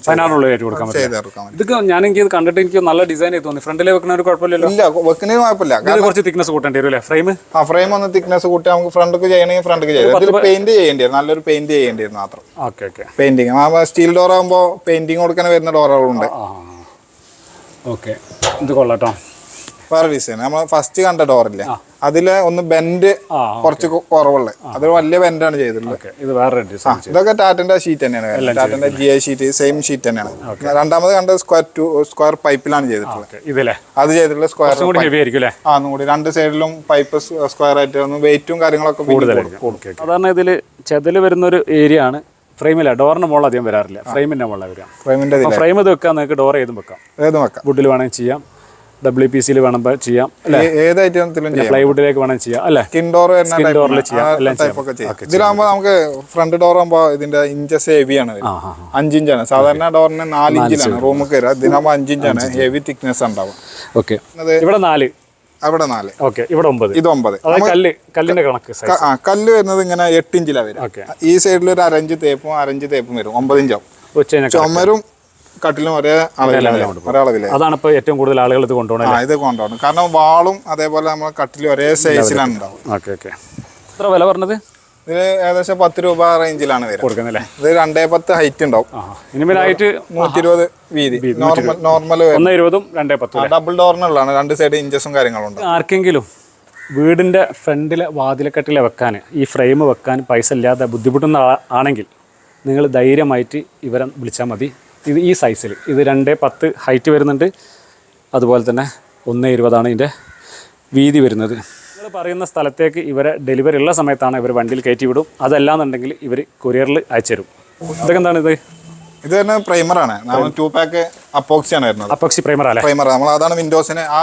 16 ആയിട്ട് കൊടുക്കാൻ പറ്റും. ചെയ്തെടുക്കാൻ പറ്റും. ഇതൊക്കെ ഞാൻ എനിക്ക് കണ്ടിട്ട് എനിക്ക് നല്ല ഡിസൈൻ ആയി തോന്നി. ഫ്രണ്ടിലെ വെക്കുന്ന ഒരു കുഴപ്പമില്ലല്ലോ. ഇല്ല, വെക്കുന്നതിന് കുഴപ്പമില്ല. ഇത് കുറച്ച് തിക്നെസ് കൂട്ടേണ്ടി വരും അല്ലേ ഫ്രെയിം? ആ ഫ്രെയിം ഒന്ന് തിക്നെസ് കൂട്ടി നമുക്ക് ഫ്രണ്ടൊക്കെ ചെയ്യണമെങ്കിൽ ഫ്രണ്ടൊക്കെ ചെയ്യാം. ഇതിൽ പെയിന്റ് ചെയ്യേണ്ടി വരും, നല്ലൊരു പെയിന്റ് ചെയ്യേണ്ടി വരും മാത്രം. Okay okay. Painting steel door ആകുമ്പോൾ പെയിന്റിങ് കൊടുക്കാൻ വരുന്ന ഡോറുകളുണ്ട്. ഓക്കെ, ഇത് കൊള്ളാട്ടോ. വേറെ ഡിസൈൻ നമ്മൾ ഫസ്റ്റ് കണ്ട ഡോറില്ലേ, അതില് ഒന്ന് ബെൻഡ് കുറച്ച് കുറവുള്ളത്, അത് വലിയ ബെൻഡാണ് ചെയ്തിട്ടുള്ളത്. ഇത് വേറെ ഡിസൈൻ. ഇതൊക്കെ ടാറ്റന്റെ ഷീറ്റ് തന്നെയാണ്, ടാറ്റന്റെ GI ഷീറ്റ്, സെയിം ഷീറ്റ് തന്നെയാണ്. രണ്ടാമത് കണ്ട സ്ക്വയർ പൈപ്പിലാണ് ചെയ്തിട്ടുള്ളത്. ഇതില്ലേ അത് ചെയ്തിട്ടുള്ള സ്ക്വയർ ഹെവി ആയിരിക്കും അല്ലേ? കൂടി രണ്ട് സൈഡിലും പൈപ്പ് സ്ക്വയർ ആയിട്ട് ഒന്ന് വെയിറ്റും കാര്യങ്ങളൊക്കെ കൂടുതലായിരിക്കും. സാധാരണ ഇതില് ചെതല് വരുന്ന ഒരു ഏരിയ ആണ്. ഫ്രെയിമില്ല, ഡോറിന്റെ മുകളിൽ അധികം വരാറില്ല, ഫ്രെയിമിന്റെ മുകളിൽ വരാം. ഫ്രെയിം ഇത് വെക്കാം, നിങ്ങൾക്ക് ഡോർ ഏതും വെക്കാം. വുഡിൽ വേണമെങ്കിൽ ചെയ്യാം, WPC വേണം ചെയ്യാം, ഏത് ഐറ്റത്തിലും പ്ലൈവുഡിലേക്ക് വേണം ചെയ്യാം അല്ലേ? സ്കിൻ ഡോറിൽ ചെയ്യാം. ഇതിലാകുമ്പോൾ നമുക്ക് ഫ്രണ്ട് ഡോർ ആകുമ്പോൾ ഇതിന്റെ ഇഞ്ചസ് ഹെവിയാണ്, 5 ഇഞ്ചാണ്. സാധാരണ ഡോറിന് 4 ഇഞ്ചിലാണ് റൂമൊക്കെ വരിക, ഇതിനാകുമ്പോൾ 5 ഇഞ്ചാണ് ഹെവി തിക്നെസ് ഉണ്ടാവും. ഓക്കെ, ഇവിടെ 4, അവിടെ 4, ഓക്കെ, ഇവിടെ 9, ഇത് 9. കല്ലിന്റെ കണക്ക് കല്ല് വരുന്നത് ഇങ്ങനെ 8 ഇഞ്ചിലാണ് വരിക. ഈ സൈഡിൽ ഒരു 1 ഇഞ്ച് തേപ്പും 1 ഇഞ്ച് തേപ്പും വരും, 9 ഇഞ്ചാവും. ചുമരും കട്ടിലും ഒരേ അളവിലാണ്. അതാണ് ഇപ്പൊ ഏറ്റവും കൂടുതൽ ആളുകൾ ഇത് കൊണ്ടുപോകണം. ഇത് കൊണ്ടുപോകണം, കാരണം വാളും അതേപോലെ നമ്മളെ കട്ടിലും ഒരേ സൈസിലാണ് ഉണ്ടാവും. Okay okay. എത്ര വില പറഞ്ഞത്? ഇത് ഏകദേശം 10 രൂപ റേഞ്ചിലാണ് കൊടുക്കുന്നത്. ഇത് 2.10 ഹൈറ്റ് ഉണ്ടാവും, മിനിമം ഹൈറ്റ് 120 വീതി. നോർമൽ 1.20 2.10. ഡബിൾ ഡോറിനുള്ളതാണ്, രണ്ട് സൈഡ് ഇഞ്ചസും കാര്യങ്ങളും ഉണ്ട്. ആർക്കെങ്കിലും വീടിന്റെ ഫ്രണ്ടിലെ വാതിലക്കെട്ടിലെ വെക്കാൻ, ഈ ഫ്രെയിം വെക്കാൻ പൈസ ഇല്ലാതെ ബുദ്ധിമുട്ടുന്ന ആണെങ്കിൽ നിങ്ങൾ ധൈര്യമായിട്ട് ഇവരെ വിളിച്ചാൽ മതി. ഇത് ഈ സൈസിൽ ഇത് 2.10 ഹൈറ്റ് വരുന്നുണ്ട്, അതുപോലെ തന്നെ 1.20 ഇതിൻ്റെ വീതി വരുന്നത്. നിങ്ങൾ പറയുന്ന സ്ഥലത്തേക്ക് ഇവരെ ഡെലിവറി ഉള്ള സമയത്താണ് ഇവർ വണ്ടിയിൽ കയറ്റി വിടും. അതല്ലാന്നുണ്ടെങ്കിൽ ഇവർ കൊറിയറിൽ അയച്ചു തരും. ഇതൊക്കെ എന്താണ് ഇത്? ഇത് തന്നെ പ്രൈമറാണ്, നമ്മൾ 2 പാക്ക് അപ്പോക്സി ആണ് വരുന്നത്. അപ്പോക്സി പ്രൈമർ അല്ലേ? പ്രൈമർ നമ്മൾ അതാണ് വിൻഡോസിന് ആ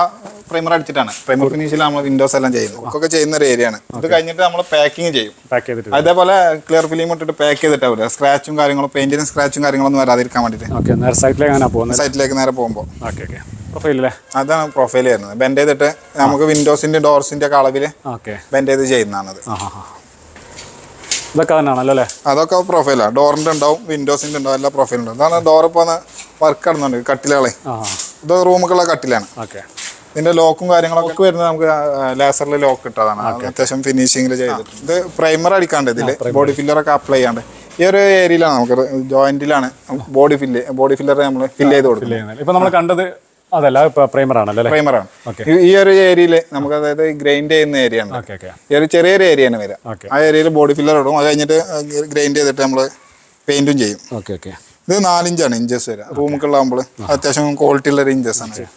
പ്രൈമർ അടിച്ചിട്ടാണ് പ്രൈമർ ഫിനിഷിൽ നമ്മൾ വിൻഡോസ് എല്ലാം ചെയ്യുന്നത്. ഒക്കെ ചെയ്യുന്ന ഒരു ഏരിയ ആണ്. ഇത് കഴിഞ്ഞിട്ട് നമ്മൾ പാക്കിങ് ചെയ്യും. പാക്ക് ചെയ്തിട്ട് അതേപോലെ ക്ലിയർ ഫിലിം ഇട്ടിട്ട് പാക്ക് ചെയ്തിട്ടാവില്ല, സ്ക്രാച്ചും കാര്യങ്ങളും പെയിന്റിനും സ്ക്രാച്ചും കാര്യങ്ങളൊന്നും വരാതിരിക്കാൻ വേണ്ടിയിട്ട്. ഓക്കെ, നേരെ സൈറ്റിലേക്ക് നേരെ പോകുമ്പോൾ പ്രൊഫൈലല്ലേ? അതാണ് പ്രൊഫൈൽ വരുന്നത്. ബെൻഡ് ചെയ്തിട്ട് നമുക്ക് വിൻഡോസിന്റെ ഡോർസിന്റെ ഒക്കെ അളവിൽ ബെൻഡ് ചെയ്ത് ചെയ്യുന്നതാണത്. ഇതൊക്കെ തന്നെയാണല്ലോ അല്ലേ? അതൊക്കെ പ്രൊഫൈലാണ്. ഡോറിന്റെ ഉണ്ടാവും, വിൻഡോസിന്റെ ഉണ്ടാവും, എല്ലാ പ്രൊഫൈലും ഉണ്ടാവും. അതാണ് ഡോർ ഇപ്പോൾ വർക്ക് നടന്നുണ്ട്. കട്ടിലുകളെ ഇത് റൂമുകളുള്ള കട്ടിലാണ്. ഇതിന്റെ ലോക്കും കാര്യങ്ങളൊക്കെ വരുന്നത് നമുക്ക് ലേസറിൽ ലോക്ക് ഇട്ടതാണ്, അത്യാവശ്യം ഫിനിഷിംഗിൽ ചെയ്തിട്ട്. ഇത് പ്രൈമർ അടിക്കാണ്ട്, ഇതിൽ ബോഡി ഫില്ലറൊക്കെ അപ്ലൈ ചെയ്യാണ്ട് ഈ ഒരു ഏരിയയിലാണ് നമുക്ക് ജോയിന്റിലാണ് ബോഡി ഫില്ലർ നമ്മൾ ഫില്ല് ചെയ്ത് കൊടുക്കുന്നത്. ഇപ്പൊ നമ്മൾ കണ്ടത് അതല്ല, പ്രൈമറാണ്. ഈ ഒരു ഏരിയയിൽ നമുക്ക്, അതായത് ഗ്രൈൻഡ് ചെയ്യുന്ന ഏരിയ ആണ്, ഈ ഒരു ചെറിയൊരു ഏരിയയാണ് വരിക. ആ ഏരിയയിൽ ബോഡി ഫില്ലർ ഇടും, അത് കഴിഞ്ഞിട്ട് ഗ്രൈൻഡ് ചെയ്തിട്ട് നമ്മൾ പെയിന്റും ചെയ്യും. ഇത് 4 ഇഞ്ചാണ് ഇഞ്ചസ് വരിക. റൂമുകളാകുമ്പോൾ അത്യാവശ്യം ക്വാളിറ്റി ഉള്ള ഇഞ്ചസ് ആണ്.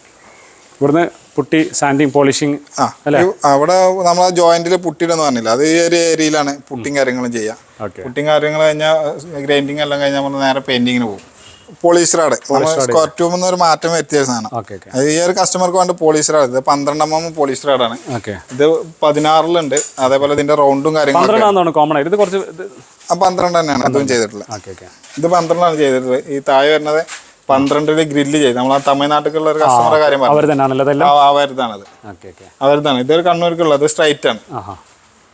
ഇവിടുന്ന് പുട്ടി സാൻഡിങ് പോളിഷിങ് അവിടെ നമ്മൾ ജോയിന്റിൽ പുട്ടിയിടെന്ന് പറഞ്ഞില്ല, അത് ഈ ഒരു ഏരിയയിലാണ് പുട്ടിങ് കാര്യങ്ങളും ചെയ്യാം. പുട്ടിങ് കാര്യങ്ങൾ കഴിഞ്ഞാൽ ഗ്രൈൻഡിങ് എല്ലാം കഴിഞ്ഞാൽ നമ്മൾ നേരെ പെയിന്റിങ്ങിന് പോകും. പോളിഷ് റാഡ് സ്ക്വയർ ട്യൂബിൽ ഒരു മാറ്റം വരുത്തിയ സാധനം. ഈ ഒരു കസ്റ്റമർക്ക് വേണ്ട പോളിഷ് റാഡ്, ഇത് 12 mm പോളിഷ് റാഡാണ്. ഇത് 16 അതേപോലെ ഇതിന്റെ റൗണ്ടും കാര്യങ്ങളും 12 തന്നെയാണ് അതും ചെയ്തിട്ടുള്ളത്. ഇത് 12 ചെയ്തിട്ടുള്ളത്. ഈ താഴെ വരുന്നത് 12 ഗ്രില്ല് ചെയ്ത് നമ്മൾ ആ തമിഴ്നാട്ടിലുള്ള ഒരു കസ്റ്റമറുടെ കാര്യം പറഞ്ഞു, അവരുതാണ്. ഇതൊരു കണ്ണൂർക്കുള്ളത് സ്ട്രൈറ്റ് ആണ്.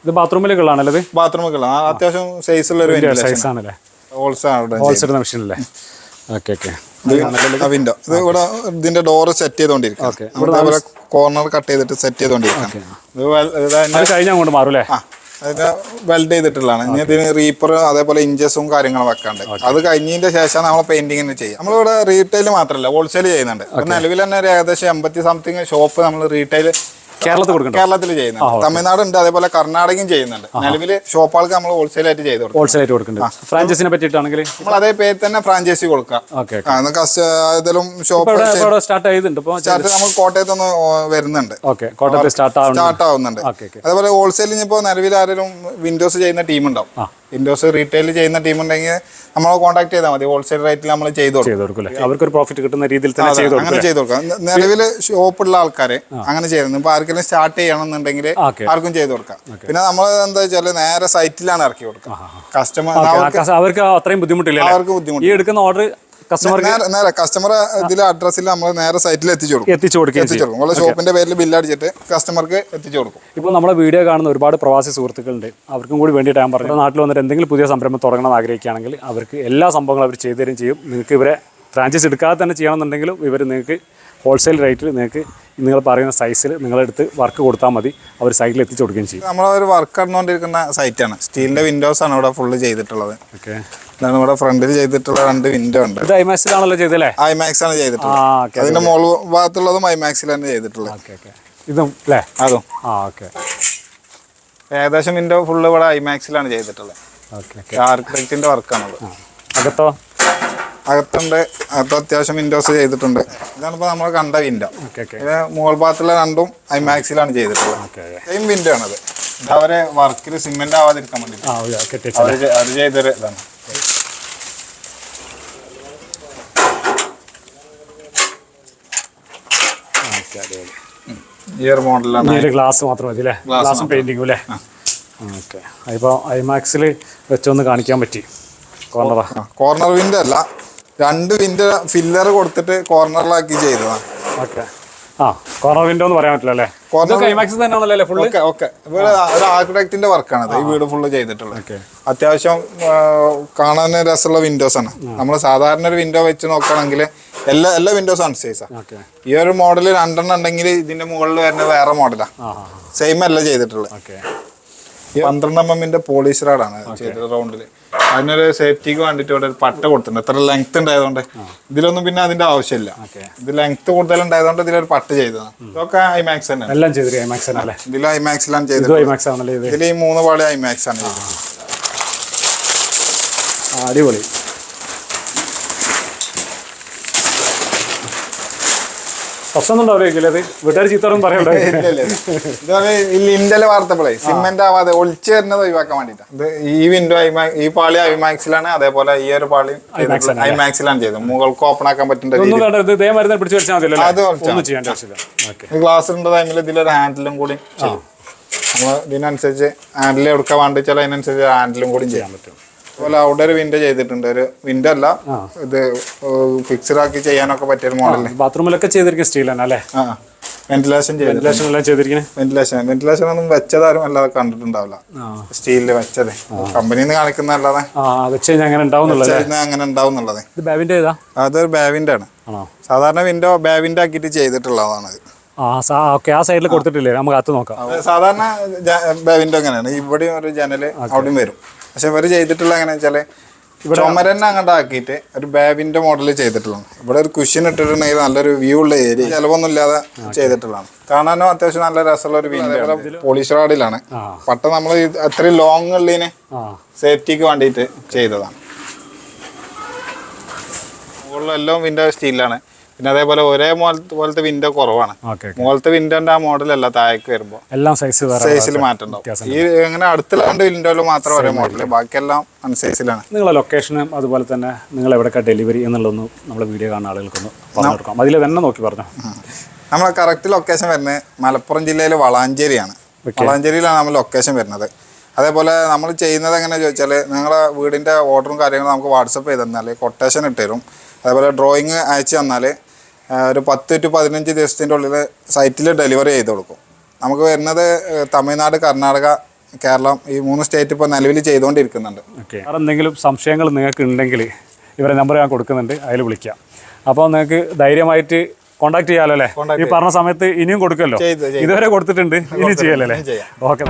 ഇത് ബാത്റൂമിലേക്കുള്ളതാണല്ലോ? ബാത്റൂമിലുള്ള അത്യാവശ്യം സൈസുള്ള ഒരു വിൻഡോ. ഇത് ഇവിടെ ഇതിന്റെ ഡോറ് സെറ്റ് ചെയ്തോണ്ടിരിക്കും, കോർണർ കട്ട് ചെയ്തിട്ട് സെറ്റ് ചെയ്തോണ്ടിരിക്കും. അതിന്റെ വെൽഡ് ചെയ്തിട്ടുള്ളതാണ്. ഇനി ഇതിന് റീപ്പർ അതേപോലെ ഇഞ്ചസും കാര്യങ്ങളും വെക്കാണ്ട്. അത് കഴിഞ്ഞതിന്റെ ശേഷം നമ്മൾ പെയിന്റിങ്ങിന് ചെയ്യാം. നമ്മളിവിടെ റീറ്റെയിൽ മാത്രമല്ല ഹോൾസെയിൽ ചെയ്യുന്നുണ്ട്. നിലവിൽ തന്നെ ഒരു ഏകദേശം 80 സംതിങ് ഷോപ്പ് നമ്മൾ റീറ്റെയിൽ കേരളത്തിൽ ചെയ്യുന്നുണ്ട്. തമിഴ്നാട് ഉണ്ട്, അതേപോലെ കർണാടകയും ചെയ്യുന്നുണ്ട്. നിലവിൽ ഷോപ്പുകൾക്ക് നമ്മൾ ഹോൾസെയിൽ ആയിട്ട് ചെയ്ത് കൊടുക്കും. ഫ്രാഞ്ചൈസിനെ പറ്റിയിട്ടാണെങ്കിൽ നമ്മൾ അതേ പേര് തന്നെ ഫ്രാഞ്ചൈസി കൊടുക്കാം. ഏതെങ്കിലും ഷോപ്പ് നമ്മൾ കോട്ടയത്തൊന്ന് വരുന്നുണ്ട്, സ്റ്റാർട്ട് ആവുന്നുണ്ട്. അതേപോലെ ഹോൾസെയിൽ ഇപ്പോൾ നിലവിൽ ആരെങ്കിലും വിൻഡോസ് ചെയ്യുന്ന ടീം ഉണ്ടാവും, വിൻഡോസ് റീറ്റെയിൽ ചെയ്യുന്ന ടീം ഉണ്ടെങ്കിൽ നമ്മളെ കോൺടാക്ട് ചെയ്താൽ മതി. ഹോൾസെയിൽ റേറ്റിൽ നമ്മൾ ചെയ്ത് കൊടുക്കും. അവർക്ക് പ്രോഫിറ്റ് കിട്ടുന്ന രീതിയിൽ തന്നെ അങ്ങനെ ചെയ്ത് കൊടുക്കാം. നിലവിൽ ഷോപ്പുള്ള ആൾക്കാരെ അങ്ങനെ ചെയ്യുന്നത്. ഇപ്പൊ ആർക്കെങ്കിലും സ്റ്റാർട്ട് ചെയ്യണമെന്നുണ്ടെങ്കിൽ ആർക്കും ചെയ്ത് കൊടുക്കാം. പിന്നെ നമ്മൾ എന്താ വെച്ചാൽ നേരെ സൈറ്റിലാണ് ഇറക്കി കൊടുക്കുക. കസ്റ്റമർ അവർക്ക് അത്രയും ബുദ്ധിമുട്ടില്ല. അവർക്ക് ബുദ്ധിമുട്ട് ഈ എടുക്കുന്ന ഓർഡർ കസ്റ്റമർക്ക് നേരെ കസ്റ്റമർ ഇതിലെ അഡ്രസ്സിൽ നമ്മൾ നേരെ സൈറ്റിൽ എത്തിച്ചു കൊടുക്കും നമ്മളെ ഷോപ്പിന്റെ പേരിൽ ബില്ലടിച്ചിട്ട് കസ്റ്റമർക്ക് എത്തിച്ചു കൊടുക്കും. ഇപ്പോൾ നമ്മളെ വീഡിയോ കാണുന്ന ഒരുപാട് പ്രവാസി സുഹൃത്തുക്കളുണ്ട്, അവർക്കും കൂടി വേണ്ടിയിട്ട് ഞാൻ പറഞ്ഞു, നാട്ടിൽ വന്നിട്ട് എന്തെങ്കിലും പുതിയ സംരംഭം തുടങ്ങണം ആഗ്രഹിക്കുകയാണെങ്കിൽ അവർക്ക് എല്ലാ സംഭവങ്ങളും അവർ ചെയ്തു തരും ചെയ്യും. നിങ്ങൾക്ക് ഇവരെ ഫ്രാഞ്ചൈസ് എടുക്കാതെ തന്നെ ചെയ്യണമെന്നുണ്ടെങ്കിലും ഇവർ നിങ്ങൾക്ക് ഹോൾസെയിൽ റേറ്റിൽ നിങ്ങൾക്ക് നിങ്ങൾ പറയുന്ന സൈസിൽ നിങ്ങളെടുത്ത് വർക്ക് കൊടുത്താൽ മതി, അവർ സൈറ്റിൽ എത്തിച്ചു കൊടുക്കുകയും ചെയ്യും. നമ്മളൊരു വർക്ക് നടന്നുകൊണ്ടിരിക്കുന്ന സൈറ്റാണ്. സ്റ്റീലിന്റെ വിൻഡോസ് ആണ് ഇവിടെ ഫുള്ള് ചെയ്തിട്ടുള്ളത്. ഓക്കെ, ഇതാണ് ഇവിടെ ഫ്രണ്ടിൽ ചെയ്തിട്ടുള്ള 2 വിൻഡോ ഉണ്ട്. ഇത് ഐമാക്സിലാണല്ലോ ചെയ്തല്ലേ? ഐമാക്സ് ആണ് ചെയ്തിട്ടുള്ളത്. അതിന്റെ മോൾ ഭാഗത്തുള്ളതും ഐമാക്സിൽ തന്നെ ചെയ്തിട്ടുള്ളത്. ഇതും അല്ലേ? അതും ഓക്കെ. ഏകദേശം വിൻഡോ ഫുള്ള് ഇവിടെ ഐമാക്സിലാണ് ചെയ്തിട്ടുള്ളത്. ആർക്കിടെക്റ്റിന്റെ വർക്കാണത്. അകത്തോ? അകത്തുണ്ട്. അകത്ത് അത്യാവശ്യം വിൻഡോസ് ചെയ്തിട്ടുണ്ട്. ഇതാണ് ഇപ്പോൾ നമ്മൾ കണ്ട വിൻഡോ. മുകൾ ഭാഗത്തുള്ള 2ഉം ഐമാക്സിലാണ് ചെയ്തിട്ടുള്ളത്. സെയിം വിൻഡോ ആണത്. ഇത് അവരെ വർക്കിൽ സിമെന്റ് ആവാതിരിക്കാൻ വേണ്ടി അവർ ചെയ്തൊരു ഇതാണ്. ഈ ഒരു മോഡലാണ്. ഗ്ലാസ് മാത്രം മതി അല്ലേ? ഗ്ലാസും പെയിന്റിങ്ങും അല്ലേ? ഓക്കെ. ഇപ്പോൾ ഐമാക്സിൽ വെച്ചൊന്ന് കാണിക്കാൻ പറ്റി. കോർണർ വിൻഡോ അല്ല, 2 വിൻഡോ ഫില്ലർ കൊടുത്തിട്ട് കോർണറിലാക്കി ചെയ്തതാണ്. ഓക്കെ. കോർണർ വിൻഡോ എന്ന് പറയാൻ പറ്റില്ല അല്ലേ? ഒരു ആർക്കിടെക്റ്റിന്റെ വർക്കാണ് ഈ വീട് ഫുള്ള് ചെയ്തിട്ടുള്ളത്. അത്യാവശ്യം കാണാൻ രസമുള്ള വിൻഡോസ് ആണ്. നമ്മൾ സാധാരണ ഒരു വിൻഡോ വെച്ച് നോക്കുകയാണെങ്കിൽ എല്ലാ വിൻഡോസും അൺസൈസാണ്. ഈ ഒരു മോഡൽ 2 ഉണ്ടെങ്കിൽ ഇതിന്റെ മുകളിൽ വരുന്നത് വേറെ മോഡലാണ്. സെയിം അല്ല ചെയ്തിട്ടുള്ളത്. 12 mm പോളിഷ് റാഡാണ് ചെയ്തത് റൗണ്ടില്. അതിനൊരു സേഫ്റ്റിക്ക് വേണ്ടിട്ട് ഇവിടെ ഒരു പട്ട കൊടുത്തിട്ടുണ്ട്. ഇത്ര ലെങ്ത് ഉണ്ടായതുകൊണ്ട് ഇതിലൊന്നും പിന്നെ അതിന്റെ ആവശ്യമില്ല. ഇത് ലെങ്ത് കൂടുതലുണ്ടായതുകൊണ്ട് ഇതിലൊരു പട്ട ചെയ്തതാണ്. ഇതൊക്കെ ഐമാക്സ് തന്നെ. ഇതിൽ ഐമാക്സിലാണ് ചെയ്തത്. ഇതിൽ ഈ 3 പാളി ഐമാക്സ് ആണ് ചെയ്തത്. അടിപൊളി. ലിൻഡല് വാർത്തപ്പോഴേ സിമെന്റ് ആവാതെ ഒളിച്ചു വരുന്നത് ഒഴിവാക്കാൻ വേണ്ടിട്ടാണ്. ഈ വിൻഡോ ഈ പാളി ഐമാക്സിലാണ്, അതേപോലെ ഈ ഒരു പാളി ഐമാക്സിലാണ് ചെയ്തത്. മുകൾക്ക് ഓപ്പൺ ആക്കാൻ പറ്റുന്ന ഗ്ലാസ് ഉള്ള ടൈമിൽ ഇതിലൊരു ഹാൻഡിലും കൂടി ചെയ്യും. നമ്മൾ ഇതിനനുസരിച്ച് ഹാൻഡിൽ എടുക്കാൻ വേണ്ടി വെച്ചാൽ അതിനനുസരിച്ച് ഹാൻഡിലും കൂടി ചെയ്യാൻ പറ്റും. അതുപോലെ അവിടെ ഒരു വിൻഡോ ചെയ്തിട്ടുണ്ട്. ഒരു വിൻഡോ അല്ല, ഇത് ഫിക്സഡ് ആക്കി ചെയ്യാനൊക്കെ പറ്റിയ മോഡല്. ബാത്റൂമിലൊക്കെ ചെയ്തിരിക്കുന്ന സ്റ്റീൽ തന്നെ അല്ലേ? വെന്റിലേഷൻ ഒന്നും വെച്ചതാരും അല്ലാതെ കണ്ടിട്ടുണ്ടാവില്ല. സ്റ്റീലില് വെച്ചത് കമ്പനിന്ന് കാണിക്കുന്ന അല്ലാതെ അങ്ങനെ ഉണ്ടാവുന്നുള്ളത്. അതൊരു ബാവിന്റെ ആണ്. സാധാരണ വിൻഡോ ബാവിന്റെ ആക്കിയിട്ട് ചെയ്തിട്ടുള്ളതാണ്. ആ സൈഡിൽ കൊടുത്തിട്ടില്ലേ? നമുക്ക് അകത്ത് നോക്കാം. സാധാരണ ബാവിന്റെ അങ്ങനെയാണ്. ഇവിടെയും ഒരു ജനല് അവിടെയും വരും. പക്ഷെ ഇവര് ചെയ്തിട്ടുള്ള എങ്ങനെ വെച്ചാല് ചുമരന്നെ അങ്ങോട്ട് ആക്കിയിട്ട് ഒരു ബാബിന്റെ മോഡൽ ചെയ്തിട്ടുള്ളതാണ്. ഇവിടെ ഒരു കുഷ്യൻ ഇട്ടിട്ടുണ്ടെങ്കിൽ നല്ലൊരു വ്യൂ ഉള്ള ഏരിയ, ചിലവൊന്നും ഇല്ലാതെ ചെയ്തിട്ടുള്ളതാണ്. കാണാനും അത്യാവശ്യം നല്ല രസമുള്ള ഒരു വിൻഡോ. പോളിഷ് റാഡിലാണ് പട്ട. നമ്മൾ അത്രയും ലോങ് ഉള്ളതിന് സേഫ്റ്റിക്ക് വേണ്ടിയിട്ട് ചെയ്തതാണ്. മുകളിലെല്ലാം വിൻഡോ സ്റ്റീലാണ്. പിന്നെ അതേപോലെ ഒരേ പോലത്തെ വിൻഡോ കുറവാണ്. മുകളിലത്തെ വിൻഡോന്റെ ആ മോഡലല്ല താഴേക്ക് വരുമ്പോൾ എല്ലാം സൈസിൽ മാറ്റം ഉണ്ടാവും. ഈ അങ്ങനെ അടുത്തുള്ള 2 വിൻഡോയിൽ മാത്രം ഒരേ മോഡല്, ബാക്കിയെല്ലാം അൺസൈസിലാണ്. നിങ്ങളെ ലൊക്കേഷനും അതുപോലെ തന്നെ നിങ്ങൾ എവിടെയൊക്കെ ഡെലിവറി എന്നുള്ളതൊന്നും നമ്മളെ വീഡിയോ കാണുന്ന ആളുകൾക്കൊന്ന് പറഞ്ഞു കൊടുക്കാം. അതിൽ തന്നെ നോക്കി പറഞ്ഞു. നമ്മളെ കറക്റ്റ് ലൊക്കേഷൻ വരുന്നത് മലപ്പുറം ജില്ലയിലെ വളാഞ്ചേരിയാണ്. വളാഞ്ചേരിയിലാണ് നമ്മൾ ലൊക്കേഷൻ വരുന്നത്. അതേപോലെ നമ്മൾ ചെയ്യുന്നത് എങ്ങനെയാണെന്ന് ചോദിച്ചാൽ നിങ്ങളെ വീടിൻ്റെ ഓർഡറും കാര്യങ്ങളും നമുക്ക് വാട്സപ്പ് ചെയ്ത് തന്നാൽ കൊട്ടേഷൻ ഇട്ട് തരും. അതേപോലെ ഡ്രോയിങ് അയച്ചു തന്നാൽ ഒരു 10 to 15 ദിവസത്തിൻ്റെ ഉള്ളിൽ സൈറ്റിൽ ഡെലിവറി ചെയ്ത് കൊടുക്കും. നമുക്ക് വരുന്നത് തമിഴ്നാട്, കർണാടക, കേരളം ഈ 3 സ്റ്റേറ്റ് ഇപ്പോൾ നിലവിൽ ചെയ്തുകൊണ്ടിരിക്കുന്നുണ്ട്. ഓക്കെ. എന്തെങ്കിലും സംശയങ്ങൾ നിങ്ങൾക്ക് ഉണ്ടെങ്കിൽ ഇവരെ നമ്പർ ഞാൻ കൊടുക്കുന്നുണ്ട്, അതിൽ വിളിക്കാം. അപ്പോൾ നിങ്ങൾക്ക് ധൈര്യമായിട്ട് കോൺടാക്ട് ചെയ്യാമല്ലോ അല്ലേ? ഈ പറഞ്ഞ സമയത്ത് ഇനിയും കൊടുക്കുമല്ലോ. ഇതുവരെ കൊടുത്തിട്ടുണ്ട്, ഇനി ചെയ്യാമല്ലോ അല്ലേ? ഓക്കെ.